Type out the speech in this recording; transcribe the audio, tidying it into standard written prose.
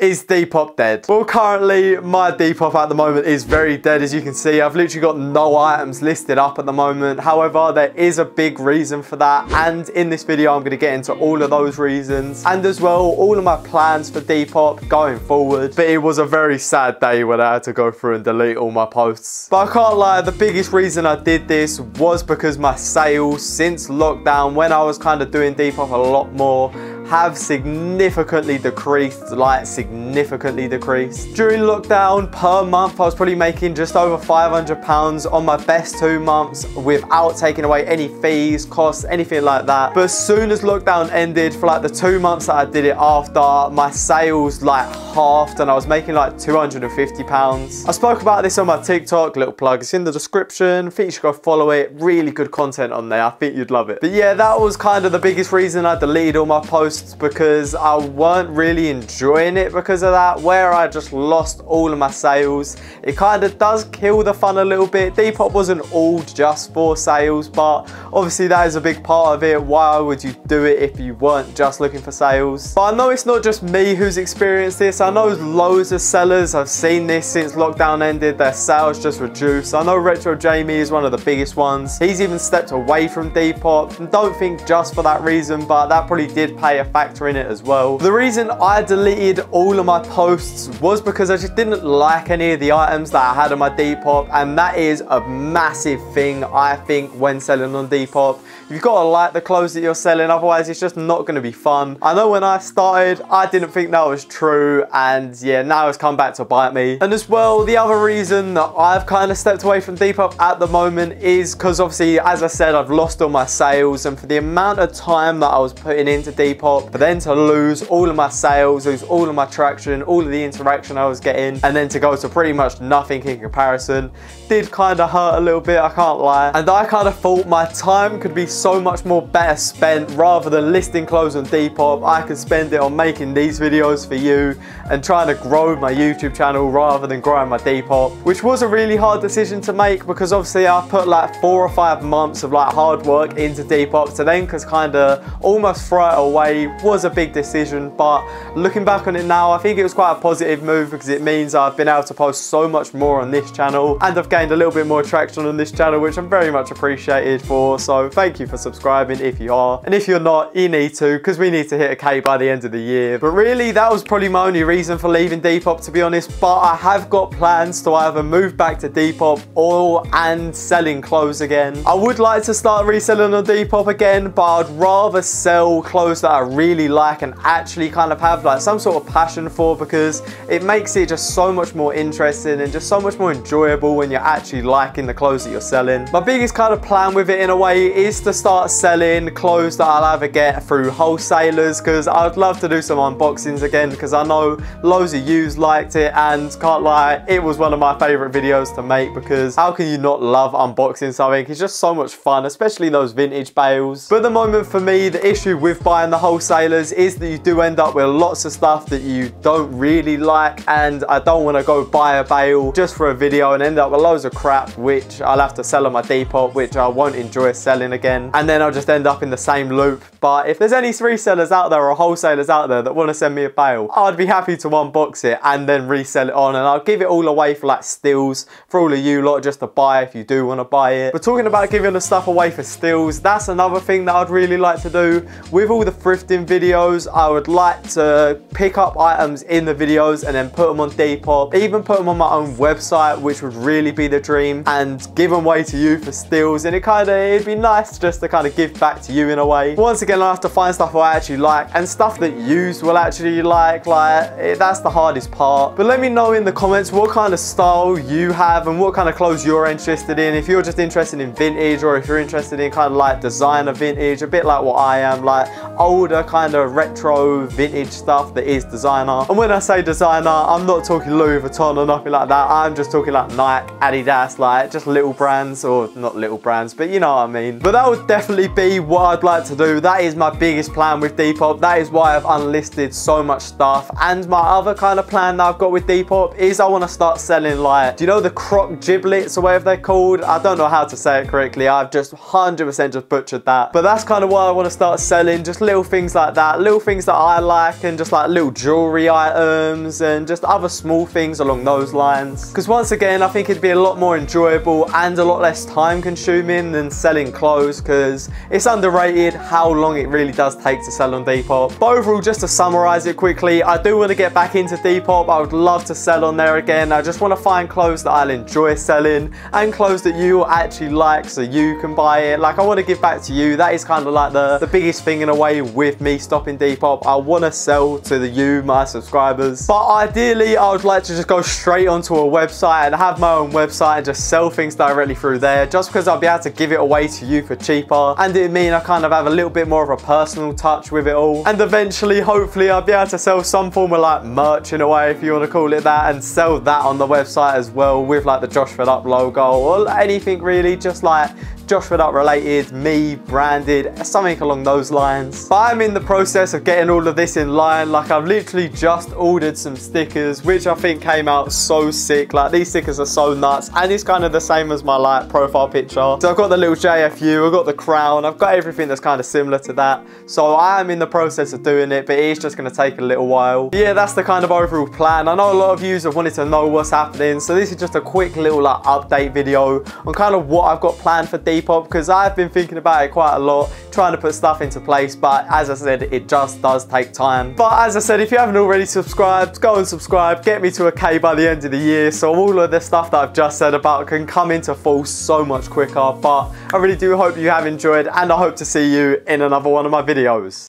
Is Depop dead? Well, currently my Depop at the moment is very dead. As you can see, I've literally got no items listed up at the moment. However, there is a big reason for that, and in this video I'm going to get into all of those reasons and as well all of my plans for Depop going forward. But it was a very sad day when I had to go through and delete all my posts. But I can't lie, the biggest reason I did this was because my sales since lockdown, when I was kind of doing Depop a lot more, have significantly decreased, like significantly decreased. During lockdown, per month, I was probably making just over £500 on my best 2 months without taking away any fees, costs, anything like that. But as soon as lockdown ended, for like the 2 months that I did it after, my sales like halved and I was making like £250. I spoke about this on my TikTok, little plug, it's in the description. I think you should go follow it. Really good content on there. I think you'd love it. But yeah, that was kind of the biggest reason I deleted all my posts, because I weren't really enjoying it because of that. Where I just lost all of my sales, it kind of does kill the fun a little bit. Depop wasn't all just for sales, but obviously that is a big part of it. Why would you do it if you weren't just looking for sales? But I know it's not just me who's experienced this. I know loads of sellers have seen this since lockdown ended. Their sales just reduced. I know Retro Jamie is one of the biggest ones. He's even stepped away from Depop, and don't think just for that reason, but that probably did play a factor in it as well. The reason I deleted all of my posts was because I just didn't like any of the items that I had on my Depop, and that is a massive thing, I think, when selling on Depop. You've got to like the clothes that you're selling, otherwise it's just not going to be fun. I know when I started, I didn't think that was true, and yeah, now it's come back to bite me. And as well, the other reason that I've kind of stepped away from Depop at the moment is because obviously, as I said, I've lost all my sales, and for the amount of time that I was putting into Depop, but then to lose all of my sales, lose all of my traction, all of the interaction I was getting, and then to go to pretty much nothing in comparison, did kind of hurt a little bit, I can't lie. And I kind of thought my time could be so much more better spent. Rather than listing clothes on Depop, I could spend it on making these videos for you and trying to grow my YouTube channel rather than growing my Depop, which was a really hard decision to make, because obviously I put like 4 or 5 months of like hard work into Depop, so then because kind of almost throw it away was a big decision. But looking back on it now, I think it was quite a positive move, because it means I've been able to post so much more on this channel, and I've gained a little bit more traction on this channel, which I'm very much appreciated for. So thank you for subscribing if you are, and if you're not, you need to, because we need to hit a K by the end of the year. But really, that was probably my only reason for leaving Depop, to be honest. But I have got plans to either move back to Depop and selling clothes again. I would like to start reselling on Depop again, but I'd rather sell clothes that I really like and actually kind of have like some sort of passion for, because it makes it just so much more interesting and just so much more enjoyable when you're actually liking the clothes that you're selling. My biggest kind of plan with it in a way is to start selling clothes that I'll either get through wholesalers, because I'd love to do some unboxings again, because I know loads of yous liked it, and can't lie, it was one of my favorite videos to make, because how can you not love unboxing something? It's just so much fun, especially those vintage bales. But at the moment for me, the issue with buying the wholesalers is that you do end up with lots of stuff that you don't really like, and I don't want to go buy a bale just for a video and end up with loads of crap which I'll have to sell on my Depop, which I won't enjoy selling again, and then I'll just end up in the same loop. But if there's any resellers out there or wholesalers out there that want to send me a bale, I'd be happy to unbox it and then resell it on, and I'll give it all away for like steals for all of you lot just to buy if you do want to buy it. But talking about giving the stuff away for steals, that's another thing that I'd really like to do. With all the thrifting videos, I would like to pick up items in the videos and then put them on Depop, even put them on my own website, which would really be the dream, and give them away to you for steals. And it'd be nice just to kind of give back to you in a way. Once again, I have to find stuff I actually like and stuff that yous will actually like. That's the hardest part. But let me know in the comments what kind of style you have and what kind of clothes you're interested in. If you're just interested in vintage, or if you're interested in kind of like designer vintage, a bit like what I am, like older kind of retro vintage stuff that is designer. And when I say designer, I'm not talking Louis Vuitton or nothing like that. I'm just talking like Nike, Adidas, like just little brands, or not little brands, but you know what I mean. But that would definitely be what I'd like to do. That is my biggest plan with Depop. That is why I've unlisted so much stuff. And my other kind of plan that I've got with Depop is I want to start selling, like, do you know the croc giblets or whatever they're called? I don't know how to say it correctly. I've just 100% just butchered that. But that's kind of what I want to start selling. Just little things things like that, little things that I like, and just like little jewelry items and just other small things along those lines. Because once again, I think it'd be a lot more enjoyable and a lot less time consuming than selling clothes, because it's underrated how long it really does take to sell on Depop. But overall, just to summarize it quickly, I do want to get back into Depop. I would love to sell on there again. I just want to find clothes that I'll enjoy selling and clothes that you actually like so you can buy it. Like, I want to give back to you. That is kind of like the biggest thing in a way with me stopping Depop. I want to sell to you, my subscribers. But ideally, I would like to just go straight onto a website and have my own website and just sell things directly through there, just because I'll be able to give it away to you for cheaper, and it mean I kind of have a little bit more of a personal touch with it all. And eventually, hopefully, I'll be able to sell some form of like merch in a way, if you want to call it that, and sell that on the website as well with like the Josh Fed Up logo or anything really, just like Josh Fed Up related, me branded, something along those lines. But I'm in the process of getting all of this in line. Like, I've literally just ordered some stickers, which I think came out so sick. Like, these stickers are so nuts, and it's kind of the same as my like profile picture. So I've got the little JFU, I've got the crown, I've got everything that's kind of similar to that. So I am in the process of doing it, but it's just going to take a little while. But yeah, that's the kind of overall plan. I know a lot of you have wanted to know what's happening, so this is just a quick little like update video on kind of what I've got planned for Depop, because I've been thinking about it quite a lot, trying to put stuff into place, but as I said, it just does take time. But as I said, if you haven't already subscribed, go and subscribe, get me to a K by the end of the year, so all of the stuff that I've just said about can come into full so much quicker. But I really do hope you have enjoyed, and I hope to see you in another one of my videos.